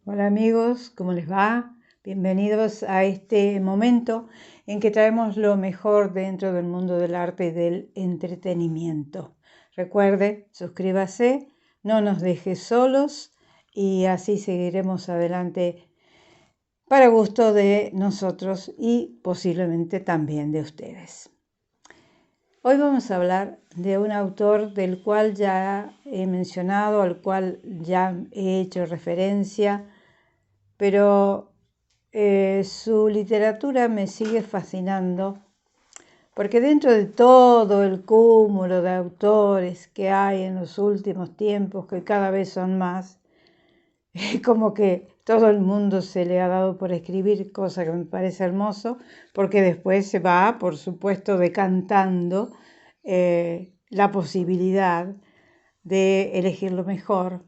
Hola amigos, ¿cómo les va? Bienvenidos a este momento en que traemos lo mejor dentro del mundo del arte y del entretenimiento. Recuerde, suscríbase, no nos deje solos y así seguiremos adelante para gusto de nosotros y posiblemente también de ustedes. Hoy vamos a hablar de un autor del cual ya he mencionado, al cual ya he hecho referencia, pero su literatura me sigue fascinando porque dentro de todo el cúmulo de autores que hay en los últimos tiempos, que cada vez son más, como que todo el mundo se le ha dado por escribir, cosa que me parece hermoso, porque después se va, por supuesto, decantando la posibilidad de elegir lo mejor.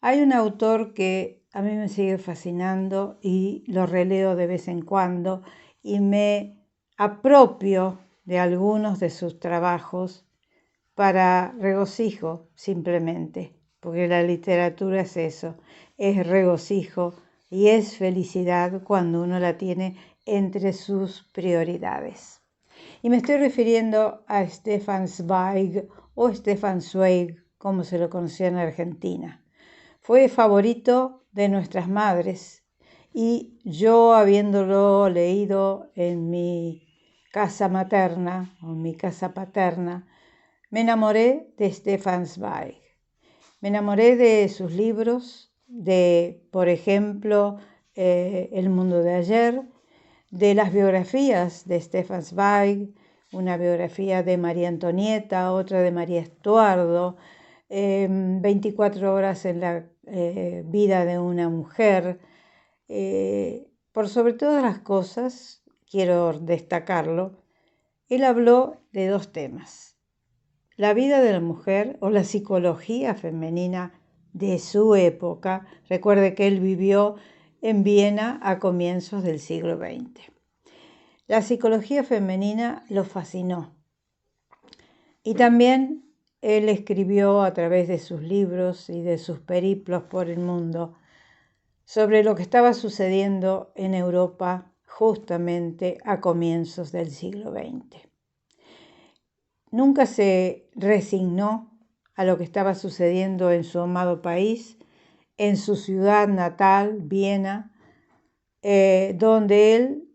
Hay un autor que a mí me sigue fascinando y lo releo de vez en cuando y me apropio de algunos de sus trabajos para regocijo simplemente, porque la literatura es eso, es regocijo y es felicidad cuando uno la tiene entre sus prioridades. Y me estoy refiriendo a Stefan Zweig o Stefan Zweig, como se lo conocía en Argentina. Fue favorito de nuestras madres y yo, habiéndolo leído en mi casa materna o en mi casa paterna, me enamoré de Stefan Zweig. Me enamoré de sus libros, de, por ejemplo, El mundo de ayer, de las biografías de Stefan Zweig, una biografía de María Antonieta, otra de María Estuardo, 24 horas en la vida de una mujer. Por sobre todas las cosas, quiero destacarlo, él habló de dos temas: la vida de la mujer o la psicología femenina de su época. Recuerde que él vivió en Viena a comienzos del siglo XX. La psicología femenina lo fascinó. Y también él escribió a través de sus libros y de sus periplos por el mundo sobre lo que estaba sucediendo en Europa justamente a comienzos del siglo XX. Nunca se resignó a lo que estaba sucediendo en su amado país, en su ciudad natal, Viena, donde él,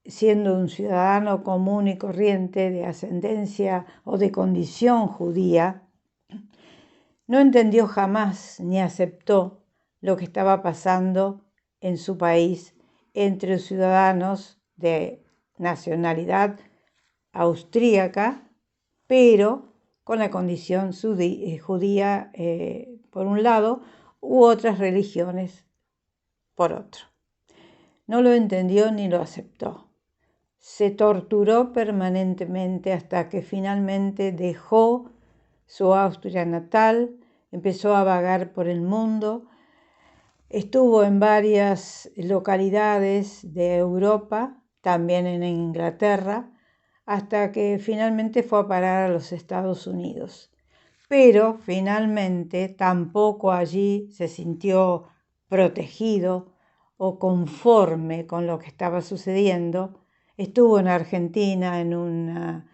siendo un ciudadano común y corriente de ascendencia o de condición judía, no entendió jamás ni aceptó lo que estaba pasando en su país entre ciudadanos de nacionalidad austríaca, pero con la condición judía por un lado u otras religiones por otro. No lo entendió ni lo aceptó. Se torturó permanentemente hasta que finalmente dejó su Austria natal, empezó a vagar por el mundo, estuvo en varias localidades de Europa, también en Inglaterra, hasta que finalmente fue a parar a los Estados Unidos. Pero finalmente tampoco allí se sintió protegido o conforme con lo que estaba sucediendo. Estuvo en Argentina en un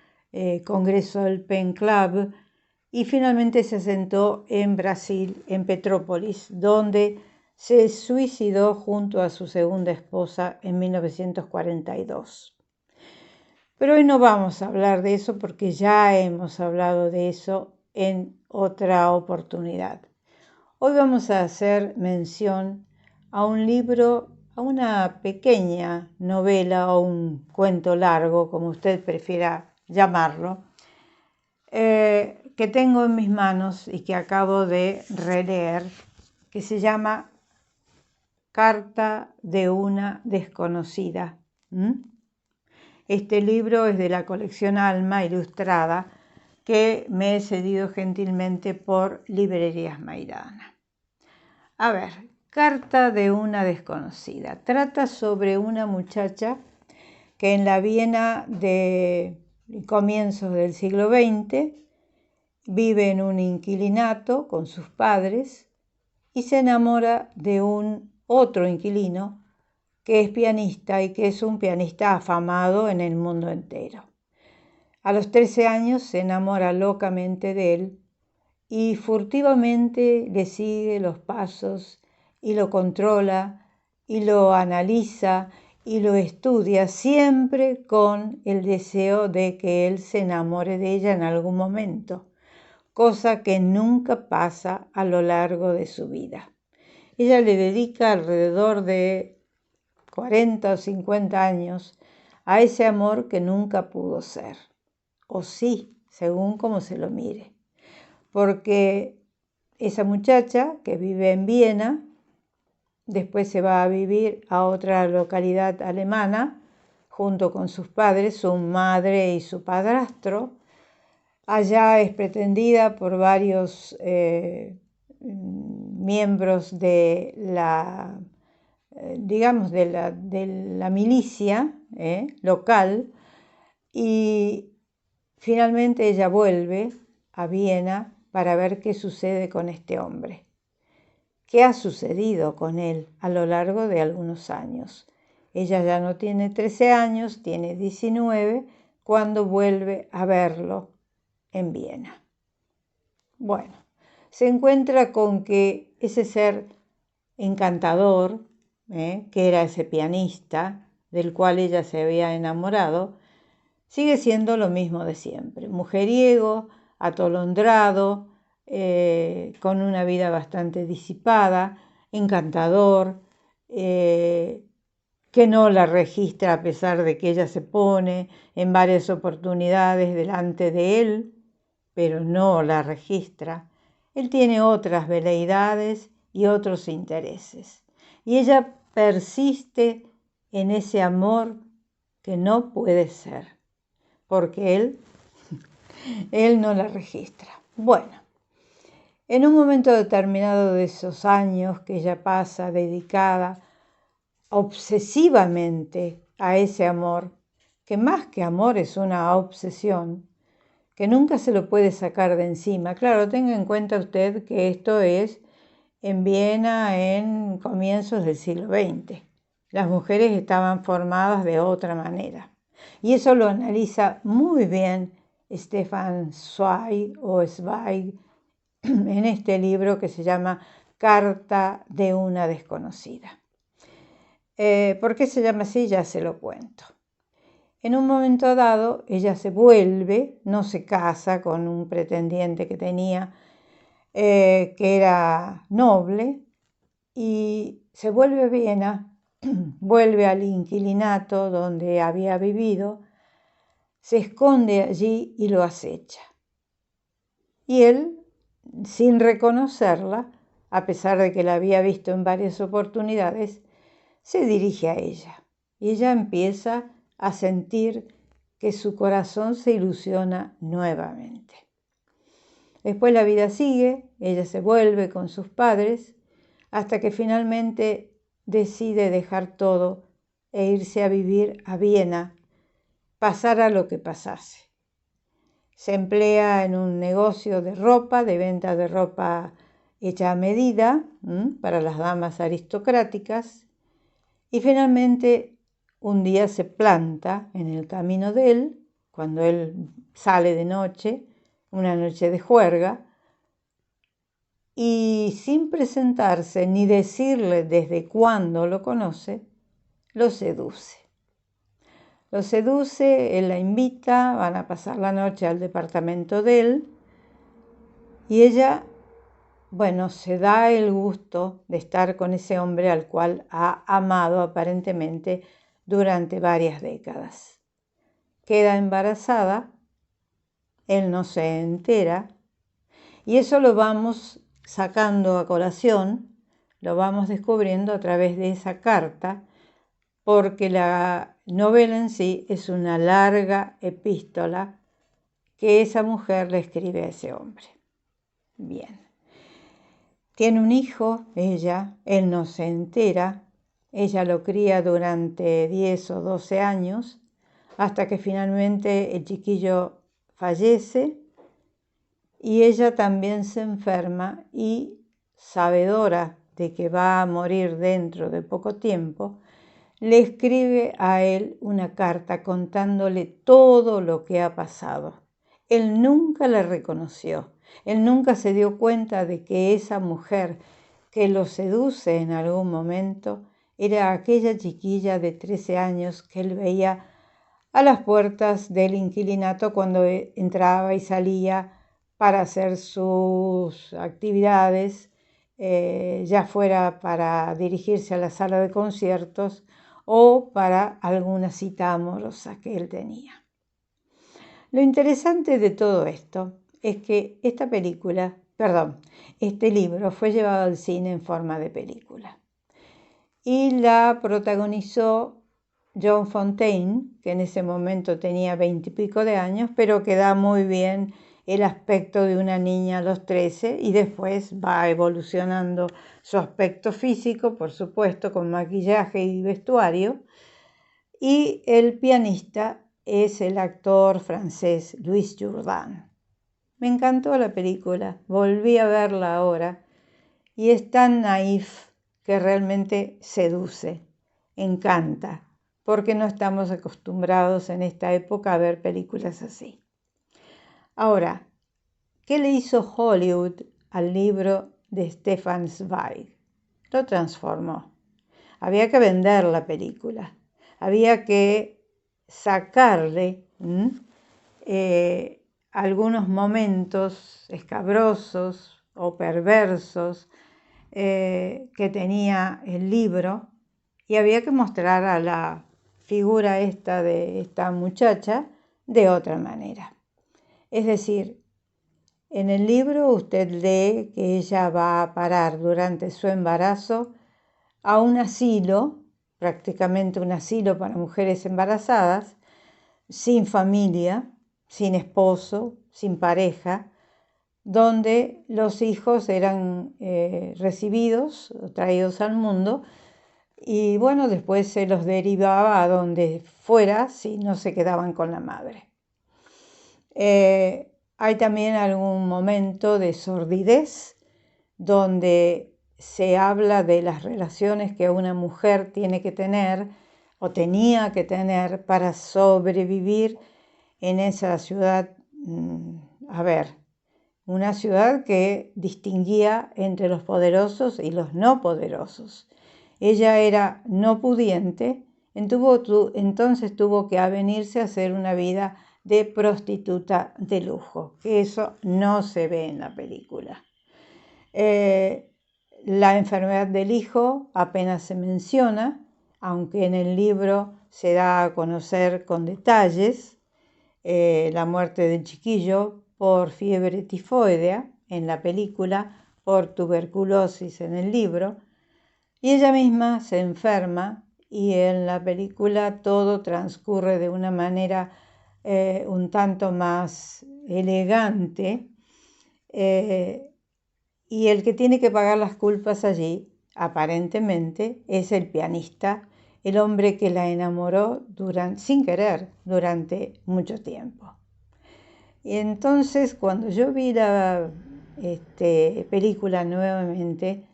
congreso del Pen Club y finalmente se asentó en Brasil, en Petrópolis, donde se suicidó junto a su segunda esposa en 1942. Pero hoy no vamos a hablar de eso porque ya hemos hablado de eso en otra oportunidad. Hoy vamos a hacer mención a un libro, a una pequeña novela o un cuento largo, como usted prefiera llamarlo, que tengo en mis manos y que acabo de releer, que se llama Carta de una desconocida. Este libro es de la colección Alma Ilustrada, que me he cedido gentilmente por Librerías Maidana. A ver, Carta de una desconocida. Trata sobre una muchacha que en la Viena de comienzos del siglo XX vive en un inquilinato con sus padres y se enamora de un otro inquilino que es pianista y que es un pianista afamado en el mundo entero. A los 13 años se enamora locamente de él y furtivamente le sigue los pasos y lo controla y lo analiza y lo estudia, siempre con el deseo de que él se enamore de ella en algún momento, cosa que nunca pasa a lo largo de su vida. Ella le dedica alrededor de 40 o 50 años a ese amor que nunca pudo ser, o sí, según como se lo mire, porque esa muchacha que vive en Viena, después se va a vivir a otra localidad alemana, junto con sus padres, su madre y su padrastro. Allá es pretendida por varios miembros de la, digamos, de la milicia local, y finalmente ella vuelve a Viena para ver qué sucede con este hombre. ¿Qué ha sucedido con él a lo largo de algunos años? Ella ya no tiene 13 años, tiene 19 cuando vuelve a verlo en Viena. Bueno, se encuentra con que ese ser encantador, que era ese pianista del cual ella se había enamorado, sigue siendo lo mismo de siempre, mujeriego, atolondrado, con una vida bastante disipada, encantador, que no la registra a pesar de que ella se pone en varias oportunidades delante de él, pero no la registra. Él tiene otras veleidades y otros intereses, y ella persiste en ese amor que no puede ser, porque él no la registra. Bueno, en un momento determinado de esos años que ella pasa dedicada obsesivamente a ese amor, que más que amor es una obsesión, que nunca se lo puede sacar de encima. Claro, tenga en cuenta usted que esto es en Viena en comienzos del siglo XX. Las mujeres estaban formadas de otra manera. Y eso lo analiza muy bien Stefan Zweig en este libro que se llama Carta de una desconocida. ¿Por qué se llama así? Ya se lo cuento. En un momento dado, ella se vuelve, no se casa con un pretendiente que tenía, que era noble, y se vuelve a Viena, vuelve al inquilinato donde había vivido, se esconde allí y lo acecha. Y él, sin reconocerla, a pesar de que la había visto en varias oportunidades, se dirige a ella. Y ella empieza a sentir que su corazón se ilusiona nuevamente. Después la vida sigue, ella se vuelve con sus padres, hasta que finalmente decide dejar todo e irse a vivir a Viena, pasara lo que pasase. Se emplea en un negocio de ropa, de venta de ropa hecha a medida, para las damas aristocráticas, y finalmente un día se planta en el camino de él, cuando él sale de noche, una noche de juerga, y sin presentarse ni decirle desde cuándo lo conoce, lo seduce. Lo seduce, él la invita, van a pasar la noche al departamento de él, y ella, bueno, se da el gusto de estar con ese hombre al cual ha amado aparentemente durante varias décadas. Queda embarazada, él no se entera, y eso lo vamos sacando a colación, lo vamos descubriendo a través de esa carta, porque la novela en sí es una larga epístola que esa mujer le escribe a ese hombre. Bien. Tiene un hijo, ella, él no se entera, ella lo cría durante 10 o 12 años, hasta que finalmente el chiquillo fallece y ella también se enferma y, sabedora de que va a morir dentro de poco tiempo, le escribe a él una carta contándole todo lo que ha pasado. Él nunca la reconoció, él nunca se dio cuenta de que esa mujer que lo seduce en algún momento era aquella chiquilla de 13 años que él veía a las puertas del inquilinato cuando entraba y salía para hacer sus actividades, ya fuera para dirigirse a la sala de conciertos o para alguna cita amorosa que él tenía. Lo interesante de todo esto es que este libro fue llevado al cine en forma de película y la protagonizó John Fontaine, que en ese momento tenía 20 y pico de años, pero que da muy bien el aspecto de una niña a los 13 y después va evolucionando su aspecto físico, por supuesto, con maquillaje y vestuario. Y el pianista es el actor francés Louis Jourdan. Me encantó la película, volví a verla ahora y es tan naif que realmente seduce, encanta, porque no estamos acostumbrados en esta época a ver películas así. Ahora, ¿qué le hizo Hollywood al libro de Stefan Zweig? Lo transformó. Había que vender la película, había que sacarle algunos momentos escabrosos o perversos que tenía el libro y había que mostrar a la figura de esta muchacha de otra manera. Es decir, en el libro usted lee que ella va a parar durante su embarazo a un asilo, prácticamente un asilo para mujeres embarazadas, sin familia, sin esposo, sin pareja, donde los hijos eran recibidos, traídos al mundo, y bueno, después se los derivaba a donde fuera si no se quedaban con la madre. Hay también algún momento de sordidez donde se habla de las relaciones que una mujer tiene que tener o tenía que tener para sobrevivir en esa ciudad, una ciudad que distinguía entre los poderosos y los no poderosos. Ella era no pudiente, entonces tuvo que avenirse a hacer una vida de prostituta de lujo, que eso no se ve en la película. La enfermedad del hijo apenas se menciona, aunque en el libro se da a conocer con detalles la muerte del chiquillo por fiebre tifoidea en la película, por tuberculosis en el libro, y ella misma se enferma y en la película todo transcurre de una manera un tanto más elegante, y el que tiene que pagar las culpas allí, aparentemente, es el pianista, el hombre que la enamoró sin querer durante mucho tiempo. Y entonces, cuando yo vi la película nuevamente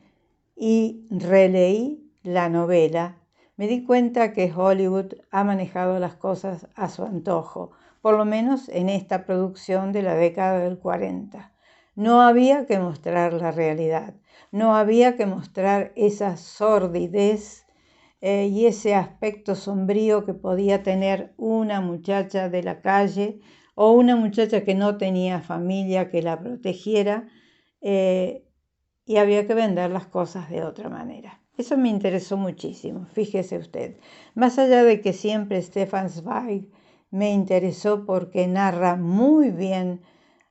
y releí la novela, me di cuenta que Hollywood ha manejado las cosas a su antojo, por lo menos en esta producción de la década del 40. No había que mostrar la realidad, no había que mostrar esa sordidez y ese aspecto sombrío que podía tener una muchacha de la calle o una muchacha que no tenía familia que la protegiera, y había que vender las cosas de otra manera. Eso me interesó muchísimo, fíjese usted. Más allá de que siempre Stefan Zweig me interesó porque narra muy bien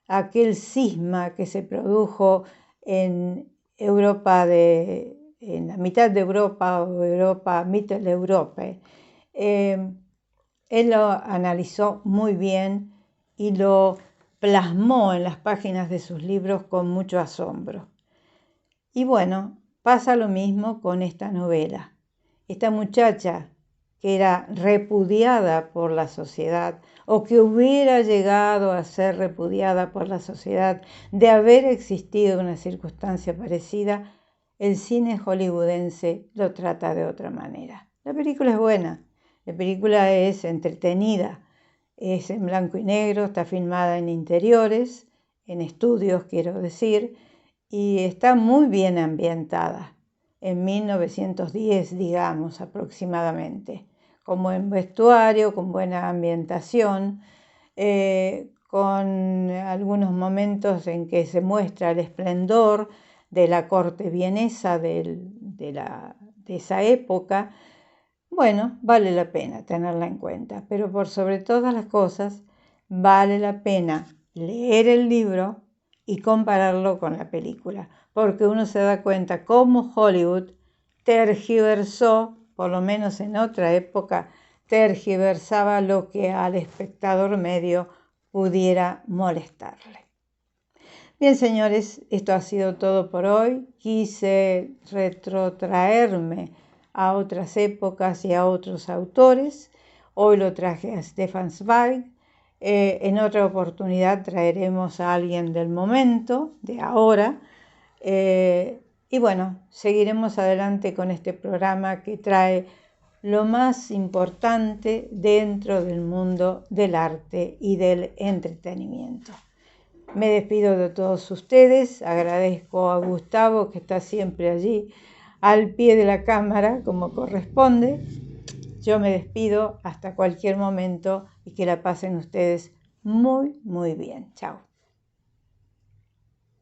aquel cisma que se produjo en Europa, en la mitad de Europa o Europa, Mitteleurope. Él lo analizó muy bien y lo plasmó en las páginas de sus libros con mucho asombro. Y bueno, pasa lo mismo con esta novela. Esta muchacha que era repudiada por la sociedad o que hubiera llegado a ser repudiada por la sociedad de haber existido una circunstancia parecida, el cine hollywoodense lo trata de otra manera. La película es buena, la película es entretenida, es en blanco y negro, está filmada en interiores, en estudios quiero decir, y está muy bien ambientada, en 1910 digamos aproximadamente, con buen vestuario, con buena ambientación, con algunos momentos en que se muestra el esplendor de la corte vienesa de esa época. Bueno, vale la pena tenerla en cuenta, pero por sobre todas las cosas, vale la pena leer el libro y compararlo con la película, porque uno se da cuenta cómo Hollywood tergiversó, por lo menos en otra época, tergiversaba lo que al espectador medio pudiera molestarle. Bien, señores, esto ha sido todo por hoy. Quise retrotraerme a otras épocas y a otros autores. Hoy lo traje a Stefan Zweig. En otra oportunidad traeremos a alguien del momento, de ahora. Y bueno, seguiremos adelante con este programa que trae lo más importante dentro del mundo del arte y del entretenimiento. Me despido de todos ustedes, agradezco a Gustavo que está siempre allí al pie de la cámara como corresponde. Yo me despido hasta cualquier momento y que la pasen ustedes muy, muy bien. Chao.